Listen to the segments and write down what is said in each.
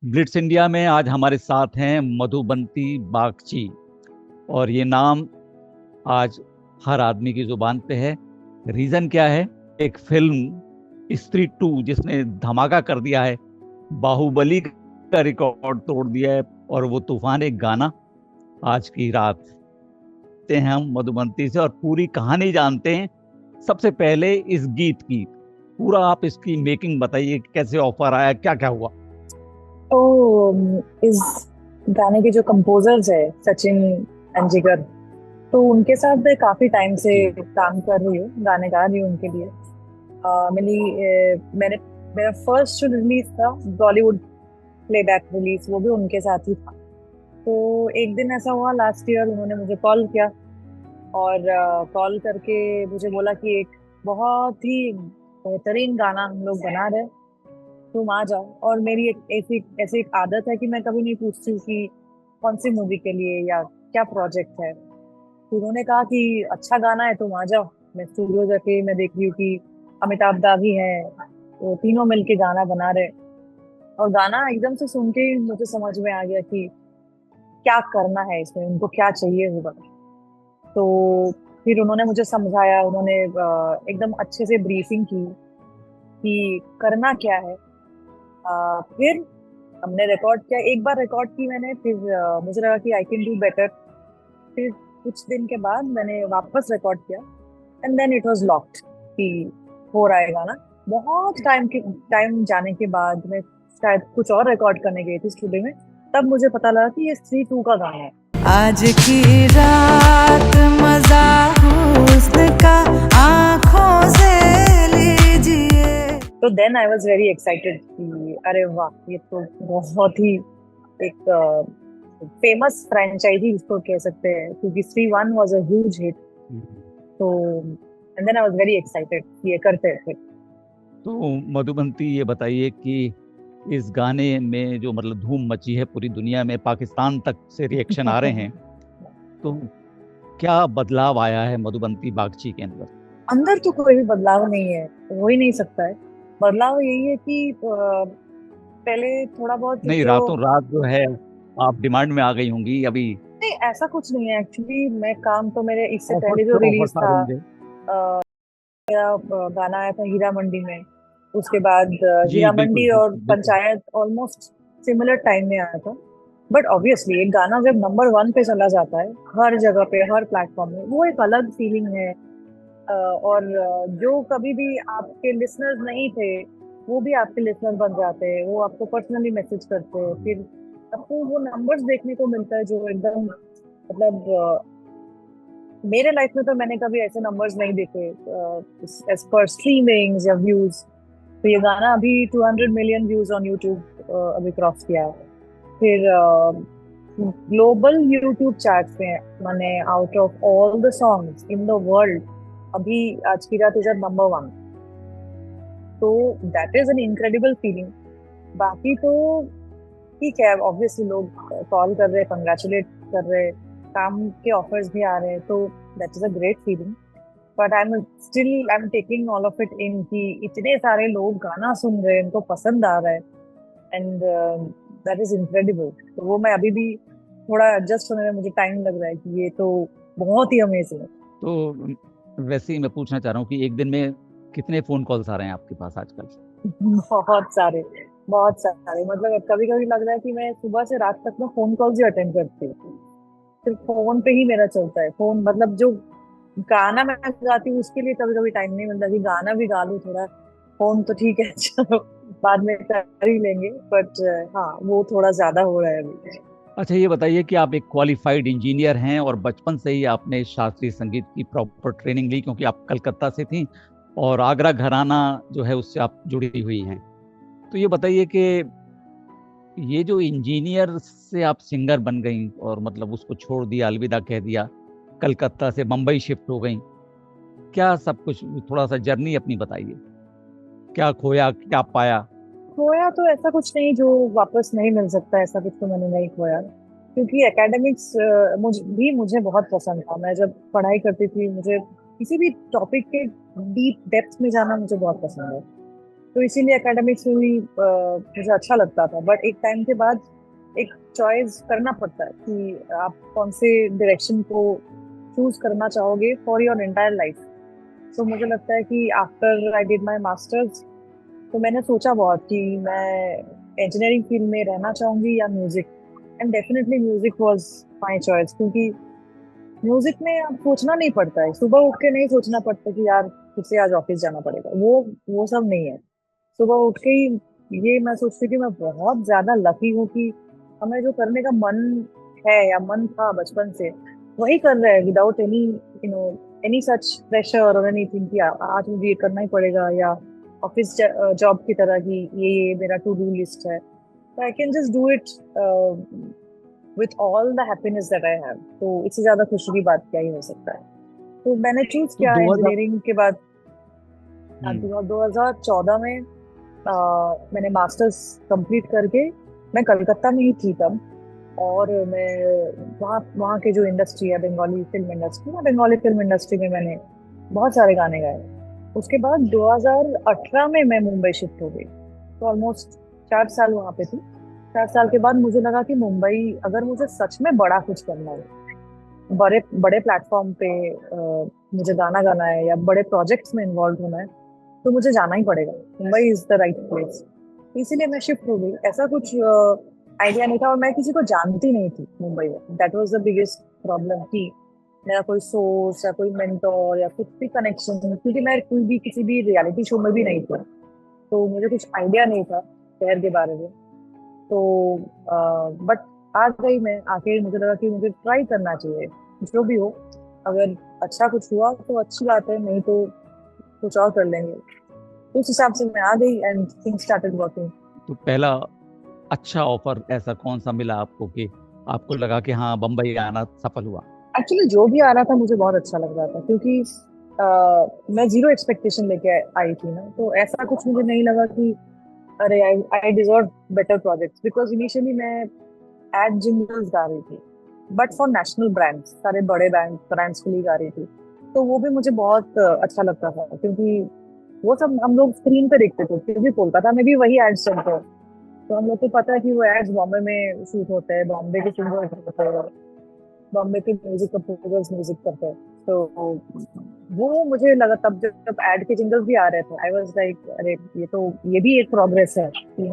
Blitz India में आज हमारे साथ हैं मधुबंती बागची। और ये नाम आज हर आदमी की जुबान पे है। रीजन क्या है? एक फिल्म स्त्री 2 जिसने धमाका कर दिया है, बाहुबली का रिकॉर्ड तोड़ दिया है, और वो तूफान एक गाना। आज की रात ते हैं हम मधुबंती से और पूरी कहानी जानते हैं। सबसे पहले इस गीत की पूरा आप इसकी मेकिंग बताइए, कैसे ऑफर आया, क्या क्या हुआ। तो इस गाने के जो कंपोजर्स है सचिन अंजिकर, तो उनके साथ मैं काफी टाइम से जी। काम कर रही हूँ, गाने गा रही हूँ उनके लिए। मैंने मेरा फर्स्ट जो रिलीज था बॉलीवुड प्लेबैक रिलीज, वो भी उनके साथ ही था। तो एक दिन ऐसा हुआ लास्ट ईयर, उन्होंने मुझे कॉल किया और कॉल करके मुझे बोला कि एक बहुत ही बेहतरीन गाना हम लोग बना रहे हैं, तुम आ जाओ। और मेरी एक ऐसी ऐसी एक आदत है कि मैं कभी नहीं पूछती हूँ कि कौन सी मूवी के लिए या क्या प्रोजेक्ट है। तो उन्होंने कहा कि अच्छा गाना है, तुम आ जाओ। मैं स्टूडियो जाके मैं देख रही हूँ कि अमिताभ दा भी है, वो तीनों मिलके गाना बना रहे। और गाना एकदम से सुन के ही मुझे समझ में आ गया कि क्या करना है इसमें, उनको क्या चाहिए होगा। तो फिर उन्होंने मुझे समझाया, उन्होंने एकदम अच्छे से ब्रीफिंग की कि करना क्या है। फिर हमने रिकॉर्ड किया, एक बार रिकॉर्ड की मैंने, फिर मुझे लगा कि आई कैन डू बेटर। फिर कुछ दिन के बाद मैंने वापस रिकॉर्ड किया and then it was locked कि हो रहा है गाना। बहुत टाइम जाने के बाद मैं शायद कुछ और रिकॉर्ड करने गई थी स्टूडियो में, तब मुझे पता लगा कि ये स्त्री टू का गाना है। आज की रात मजा हुस्न का आंखों से लीजिए। तो then I was very excited कि अरे वाह, ये तो बहुत ही एक फेमस फ्रेंचाइजी इसको कह सकते हैं, क्योंकि Stree one was a huge hit. तो and then I was very excited ये करते थे। तो मधुबंती, ये बताइए कि इस गाने में जो मतलब धूम मची है पूरी दुनिया में, पाकिस्तान तक से रिएक्शन आ रहे हैं, तो क्या बदलाव आया है मधुबंती बागची के अंदर? अंदर तो कोई भी बदलाव नहीं है, हो ही नहीं सकता है। बदलाव यही है कि पहले थोड़ा बहुत नहीं, जो, रातों रात जो है आप डिमांड में आ गई होंगी अभी। नहीं ऐसा कुछ नहीं है एक्चुअली। मैं काम तो मेरे इससे पहले ऑफर्स जो पे रिलीज ऑफर्स आ था, रहे होंगे। गाना आया था हीरा मंडी में। उसके बाद जी हीरा बिल्कुल मंडी और बिल्कुल बिल्कुल। पंचायत ऑलमोस्ट सिमिलर टाइम में आया था। बट ऑब्वियसली एक गाना जब नंबर वन पे चला जाता है, हर जगह पे हर प्लेटफॉर्म में, वो एक अलग फीलिंग है। और जो कभी भी आपके लिसनर्स नहीं थे, वो भी आपके लिसनर बन जाते हैं, वो आपको पर्सनली मैसेज करते हैं। फिर आपको वो नंबर्स देखने को मिलता है जो एकदम मतलब मेरे लाइफ में तो मैंने कभी ऐसे नंबर्स नहीं देखे एज पर स्ट्रीमिंग्स या व्यूज। तो ये गाना अभी 200 मिलियन व्यूज ऑन यूट्यूब अभी क्रॉस किया है। फिर ग्लोबल यूट्यूब चार्ट्स में, माने out of all the songs in the world, अभी आज की रात इज एट नंबर वन। तो that is an incredible feeling. बाकी तो ठीक है, ऑब्वियसली लोग कॉल कर रहे, कंग्रेचुलेट कर रहे, काम के ऑफर्स भी आ रहे हैं, तो that is a great feeling. But I am taking all of it in कि इतने सारे लोग गाना सुन रहे हैं, इनको पसंद आ रहा है एंड दैट इज इनक्रेडिबल। तो वो मैं अभी भी थोड़ा एडजस्ट होने में मुझे टाइम लग रहा है कि ये तो बहुत ही अमेजिंग है। तो वैसे ही मैं पूछना चाह रहा हूँ कि एक दिन में कितने फोन कॉल्स आ रहे हैं आपके पास आजकल? बहुत सारे, बहुत सारे, मतलब कभी कभी लग रहा है कि मैं सुबह से रात तक में फोन कॉल्स ही अटेंड करती हूँ। सिर्फ फोन पे ही मेरा चलता है फोन, मतलब जो गाना मैं गाती हूँ उसके लिए कभी कभी टाइम नहीं मिलता कि गाना भी गा लूँ थोड़ा। फोन तो ठीक है चलो बाद में कर ही लेंगे, बट हाँ वो थोड़ा ज्यादा हो रहा है अभी। अच्छा, ये बताइए कि आप एक क्वालिफाइड इंजीनियर हैं और बचपन से ही आपने शास्त्रीय संगीत की प्रॉपर ट्रेनिंग ली, क्योंकि आप कलकत्ता से थी और आगरा घराना जो है उससे आप जुड़ी हुई हैं। तो ये बताइए कि ये जो इंजीनियर से आप सिंगर बन गई और मतलब उसको छोड़ दिया, अलविदा कह दिया, कलकत्ता से मुंबई शिफ्ट हो गई, क्या सब कुछ, थोड़ा सा जर्नी अपनी बताइए। क्या खोया, क्या पाया? खोया तो ऐसा कुछ नहीं जो वापस नहीं मिल सकता, ऐसा कुछ तो मैंने नहीं खोया। क्योंकि एकेडमिक्स मुझे बहुत पसंद था। मैं जब पढ़ाई करती थी, मुझे किसी भी टॉपिक के डीप डेप्थ में जाना मुझे बहुत पसंद है। तो इसीलिए एकेडमिक्स में भी मुझे अच्छा लगता था, बट एक टाइम के बाद एक चॉइस करना पड़ता है कि आप कौन से डायरेक्शन को चूज करना चाहोगे फॉर योर एंटायर लाइफ। तो मुझे लगता है कि after I did my masters, तो मैंने सोचा बहुत कि मैं इंजीनियरिंग फील्ड में रहना चाहूंगी या music, and definitely music was my choice, क्योंकि म्यूजिक में आप सोचना नहीं पड़ता है, सुबह उठ के नहीं सोचना पड़ता कि यार फिर से आज ऑफिस जाना पड़ेगा, वो सब नहीं है। सुबह उठ के ही ये मैं सोचती हूँ कि मैं बहुत ज्यादा लकी हूँ कि हमें जो करने का मन है या मन था बचपन से, वही कर रहे हैं without any no any such pressure और एनीथिंग कि आज मुझे ये करना ही पड़ेगा, या ऑफिस जॉब की तरह कि ये मेरा टू डू लिस्ट है। तो I can just do it with all the happiness that I have. तो इससे ज्यादा खुशी की बात क्या ही हो सकता है। तो मैंने चूज तो किया 2000 इंजीनियरिंग के बाद। हम्म 2014 में मैंने मास्टर्स कंप्लीट करके, मैं कलकत्ता में ही थी तब, और मैं वहाँ वहाँ के जो इंडस्ट्री है Bengali film industry, Bengali film industry में मैंने बहुत सारे गाने गाए। उसके बाद 2018 में मैं मुंबई शिफ्ट हो गई, तो ऑलमोस्ट 4 साल वहाँ पे थी। 4 साल के बाद मुझे लगा कि मुंबई, अगर मुझे सच में बड़ा कुछ करना है, बड़े बड़े प्लेटफॉर्म पे मुझे गाना गाना है या बड़े प्रोजेक्ट्स में इन्वॉल्व होना है, तो मुझे जाना ही पड़ेगा। Mumbai is the right place. इसीलिए मैं शिफ्ट हो गई। ऐसा कुछ आइडिया नहीं था, और मैं किसी को जानती नहीं थी मुंबई में। That was the biggest problem कि मेरा कोई सोर्स या कोई मेंटोर या कुछ भी कनेक्शन, क्योंकि मैं कोई भी किसी भी रियलिटी शो में भी नहीं थी, तो मुझे कुछ आइडिया नहीं था शहर के बारे में। तो बट आ गई मैं, आके मुझे लगा कि मुझे ट्राई करना चाहिए, जो भी हो। अगर अच्छा कुछ हुआ तो अच्छी बात है, नहीं तो कुछ और कर लेंगे। उस हिसाब से मैं आ गई एंड थिंग्स स्टार्टेड वर्किंग। तो पहला अच्छा ऑफर ऐसा कौन सा मिला आपको कि आपको लगा कि हाँ बम्बई आना सफल हुआ? एक्चुअली जो भी आ रहा था मुझे बहुत अच्छा लग रहा था, क्योंकि मैं जीरो एक्सपेक्टेशन लेके आई थी ना, तो ऐसा कुछ मुझे नहीं लगा कि अरे I I deserve better projects, because initially मैं एड जिंगल्स गा रही थी, बट फॉर नेशनल ब्रांड्स, सारे बड़े ब्रांड्स के लिए गा रही थी। तो वो भी मुझे बहुत अच्छा लगता था, क्योंकि वो सब हम लोग स्क्रीन पे देखते थे, क्योंकि कोलकाता में भी वही एड्स चलते हैं। तो हम लोग को पता है कि वो एड्स बॉम्बे में शूट होते हैं, बॉम्बे के सिंगर्स होते हैं, बॉम्बे के म्यूजिक कंपोजर्स म्यूजिक करते हैं। तो वो मुझे लगा तब, जब एड के जिंगल्स भी आ रहे थे, आई वाज लाइक अरे ये भी एक प्रोग्रेस है कि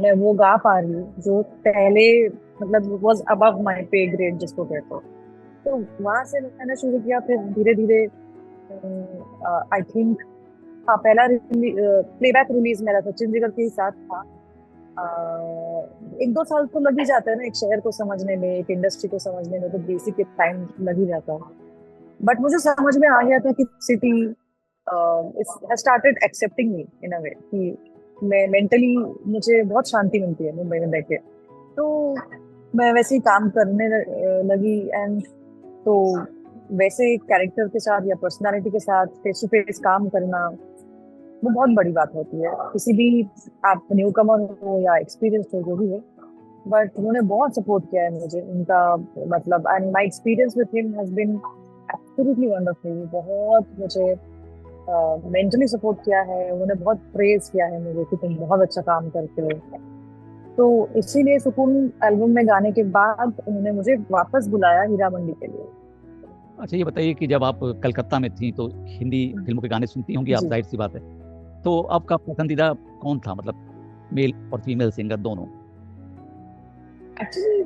मैं वो गा पा रही हूँ जो पहले, मतलब वाज अबव माय पे ग्रेड जिसको कहते हैं। तो वहां से मैंने शुरू किया, फिर धीरे धीरे आई थिंक, हाँ, पहला प्लेबैक रिलीज मेरा सचिन जिगर के ही साथ था। 1-2 साल तो लग ही जाता है ना एक शहर को समझने में, एक इंडस्ट्री को समझने में, तो बेसिक एक टाइम लग ही जाता है। बट मुझे समझ में आ गया था कि सिटी हैज स्टार्टेड एक्सेप्टिंग मी इन अ वे, कि मैं मेंटली, मुझे बहुत शांति मिलती है मुंबई में बैठ के। तो मैं वैसे ही काम करने लगी, एंड तो वैसे कैरेक्टर के साथ या पर्सनालिटी के साथ फेस टू फेस काम करना, वो बहुत बड़ी बात होती है किसी भी, आप न्यू कमर हो या एक्सपीरियंस हो, जो भी है। बट उन्होंने बहुत सपोर्ट किया है मुझे, उनका मतलब, and my experience with him has been absolutely wonderful. बहुत मुझे मेंटली सपोर्ट किया है उन्होंने, बहुत प्रेज किया है मुझे कि तुम बहुत अच्छा काम करते हो। तो इसीलिए सुकून एल्बम में गाने के बाद उन्होंने मुझे वापस बुलाया हीरा मंडी के लिए। अच्छा, ये बताइए कि जब आप कलकत्ता में थी तो हिंदी फिल्मों के गाने सुनती होंगी आप, जी, जाहिर सी बात है। तो आपका पसंदीदा कौन था, मतलब मेल और फीमेल सिंगर दोनों? एक्चुअली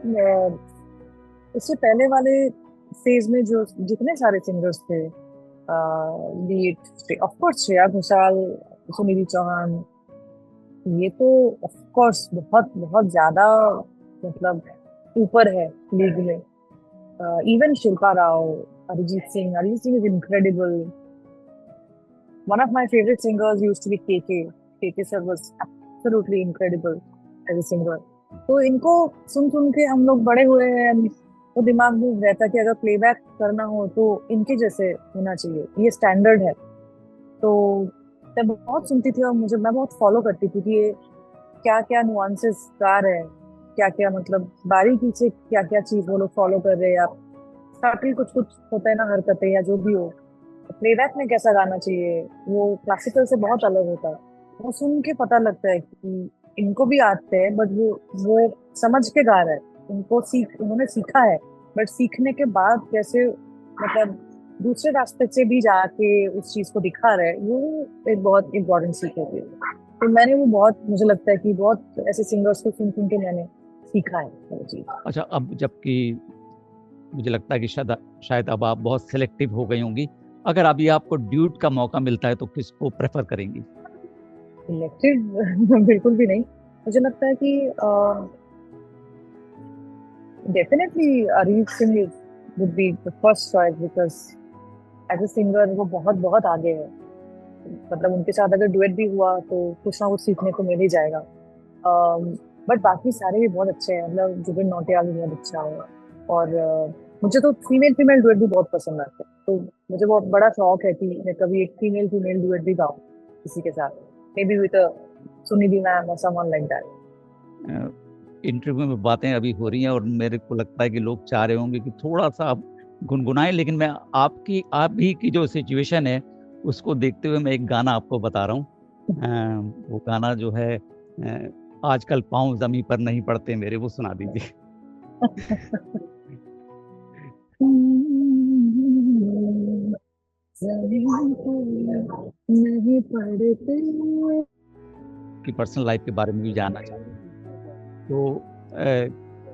इससे पहले वाले फेज में जो जितने सारे सिंगर्स थे, but of course Shreya Ghoshal, Sunidhi Chauhan, ये तो ऑफ कोर्स बहुत बहुत ज्यादा, मतलब ऊपर है लीग में। Even Shilpa Rao, Arijit Singh is incredible. One of my favourite singers used to be KK. KK sir was absolutely incredible as a singer. तो इनको सुन सुन के हम लोग बड़े हुए हैं, वो दिमाग में रहता है कि अगर प्लेबैक करना हो तो इनके जैसे होना चाहिए, ये स्टैंडर्ड है। तो मैं बहुत सुनती थी, और मैं बहुत फॉलो करती थी कि ये क्या क्या नुआंसेस गा रहे हैं, क्या क्या मतलब बारीकी से क्या क्या चीज वो लोग फॉलो कर रहे हैं, या सटल कुछ कुछ होता है ना, हरकतें या जो भी हो। प्लेबैक में कैसा गाना चाहिए, वो क्लासिकल से बहुत अलग होता है। वो सुन के पता लगता है कि इनको भी आते हैं, बट वो समझ के गा रहे हैं। उन्होंने सीखा है, बट सीखने के बाद कैसे मतलब दूसरे रास्ते से भी जाके उस चीज को दिखा रहे हैं, वो एक बहुत इम्पोर्टेंट सीख होती है। तो मैंने वो बहुत, मुझे लगता है कि बहुत ऐसे सिंगर्स को सुन सुन के मैंने सीखा है वो चीज। अच्छा, अब जबकि मुझे लगता है कि शायद शायद अब आप बहुत सिलेक्टिव हो गई होंगी, अगर अभी आपको ड्यूट का मौका मिलता है तो किसको प्रेफर करेंगी? सिलेक्टिव बिल्कुल भी नहीं। मुझे लगता है कि definitely Arijit Singh would be the first choice, because as a singer वो बहुत बहुत आगे है। मतलब उनके साथ अगर डुएट भी हुआ तो कुछ ना कुछ सीखने को मिल ही जाएगा। बट बाकी सारे भी बहुत अच्छे हैं, मतलब जुबिन नौटियाल भी बहुत अच्छा है। और मुझे तो फीमेल फीमेल डुएट भी बहुत पसंद आते हैं, तो मुझे बहुत बड़ा शौक है कि मैं कभी एक फीमेल फीमेल डुएट भी गाऊं किसी के साथ, may be with Sunidhi ma'am और समवन लाइक दैट। इंटरव्यू में बातें अभी हो रही हैं और मेरे को लगता है कि लोग चाह रहे होंगे कि थोड़ा सा आप गुनगुनाएं, लेकिन मैं आप भी की जो सिचुएशन है उसको देखते हुए मैं एक गाना आपको बता रहा हूँ। वो गाना जो है आजकल पाँव जमीन पर नहीं पड़ते मेरे, वो सुना दीजिए। नहीं पढ़ते। कि पर्सनल लाइफ के बारे में भी जानना चाहूंगा, तो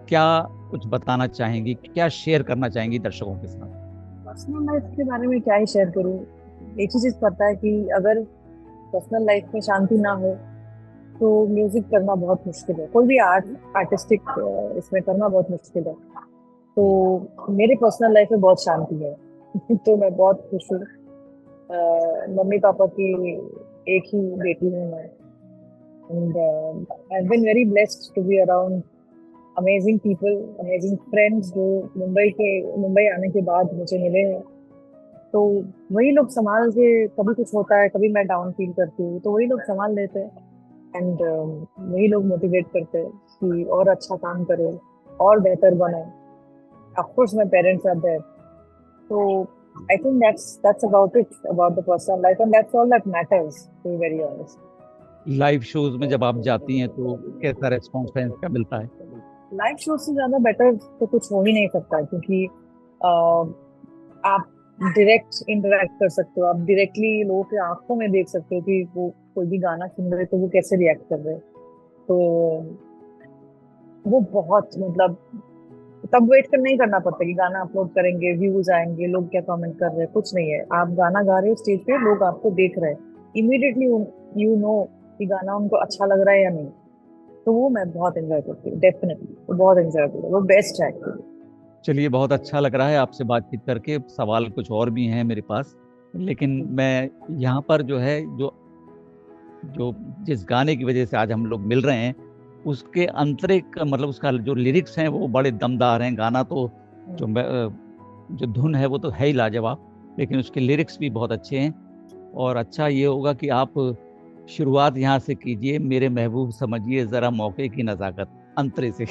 क्या कुछ बताना चाहेंगी, क्या शेयर करना चाहेंगी दर्शकों के साथ? पर्सनल लाइफ के बारे में क्या ही शेयर करूं। एक ही चीज पता है कि अगर पर्सनल लाइफ में शांति ना हो तो म्यूजिक करना बहुत मुश्किल है, कोई भी आर्टिस्टिक इसमें करना बहुत मुश्किल है। तो मेरे पर्सनल लाइफ में बहुत शांति है तो मैं बहुत खुश हूँ। मम्मी पापा की एक ही बेटी हूँ मैं, and I have been very blessed to be around amazing people, amazing friends जो मुंबई आने के बाद मुझे मिले हैं। तो वही लोग संभाल के, कभी कुछ होता है, कभी मैं डाउन फील करती हूँ तो वही लोग संभाल लेते हैं। एंड वही लोग मोटिवेट करते हैं कि और अच्छा काम करो, और बेहतर बनो। Of course my parents are there. So I think that's about it about the personal life, and that's all that matters, to be very honest. Live shows में जब आप जाती हैं तो कैसा रेस्पॉन्स फैंस का मिलता है? लाइव शो से ज्यादा बेटर तो कुछ हो ही नहीं सकता, क्योंकि आप डायरेक्ट इंटरेक्ट कर सकते हो, आप डायरेक्टली लोगों के आंखों में देख सकते हो कि वो कोई भी गाना सुन रहे तो वो कैसे रिएक्ट कर रहे हैं। तो वो बहुत मतलब तब वेट कर नहीं करना पड़ता कि गाना अपलोड करेंगे, व्यूज आएंगे, लोग क्या कमेंट कर रहे हैं, कुछ नहीं है। आप गाना गा रहे हो स्टेज पे, लोग आपको देख रहे हैं, इमीडिएटली यू नो कि गाना उनको अच्छा लग रहा है या नहीं। तो वो मैं बहुत एंजॉय करती हूँ, डेफिनेटली बहुत एंजॉय करती हूँ, वो बेस्ट है actually। चलिए, बहुत अच्छा लग रहा है आपसे बातचीत करके। सवाल कुछ और भी हैं मेरे पास, लेकिन मैं यहाँ पर जो है जो जो जिस गाने की वजह से आज हम लोग मिल रहे हैं उसके आंतरिक मतलब उसका जो लिरिक्स हैं वो बड़े दमदार हैं। गाना तो जो धुन है वो तो है ही लाजवाब, लेकिन उसके लिरिक्स भी बहुत अच्छे हैं। और अच्छा ये होगा कि आप शुरुआत यहाँ से कीजिए, मेरे महबूब समझिए जरा मौके की नजाकत, अंतरे से।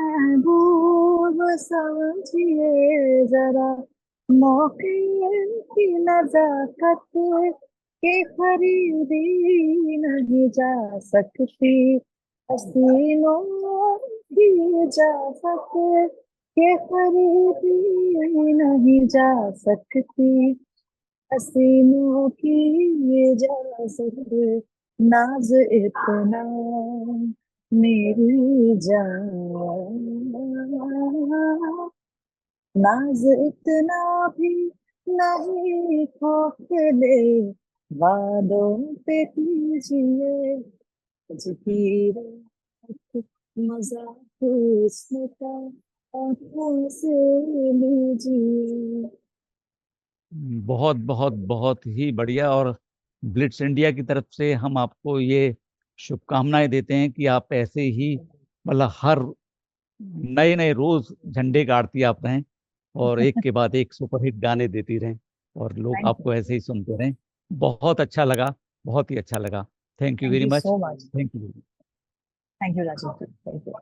महबूब समझिए जरा मौके की नजाकत के खरीदी नहीं जा सकती, हसीनों की इजाजत के खरीदी नहीं जा सकती, हसीनों की इजाजत, नाज इतना मेरी जान, नाज इतना भी नहीं खोखले, वादों पे कीजिए की रात, मजा हुस्न का आंखों से लीजिए। बहुत बहुत बहुत ही बढ़िया। और ब्लिट्स इंडिया की तरफ से हम आपको ये शुभकामनाएं देते हैं कि आप ऐसे ही मतलब हर नए नए रोज झंडे गाड़ती आप रहें और एक के बाद एक सुपरहिट गाने देती रहें और लोग थैंक आपको ऐसे ही सुनते रहें। बहुत अच्छा लगा, बहुत ही अच्छा लगा। Thank you very you much. So much. Thank you. Thank you Rajiv, thank you.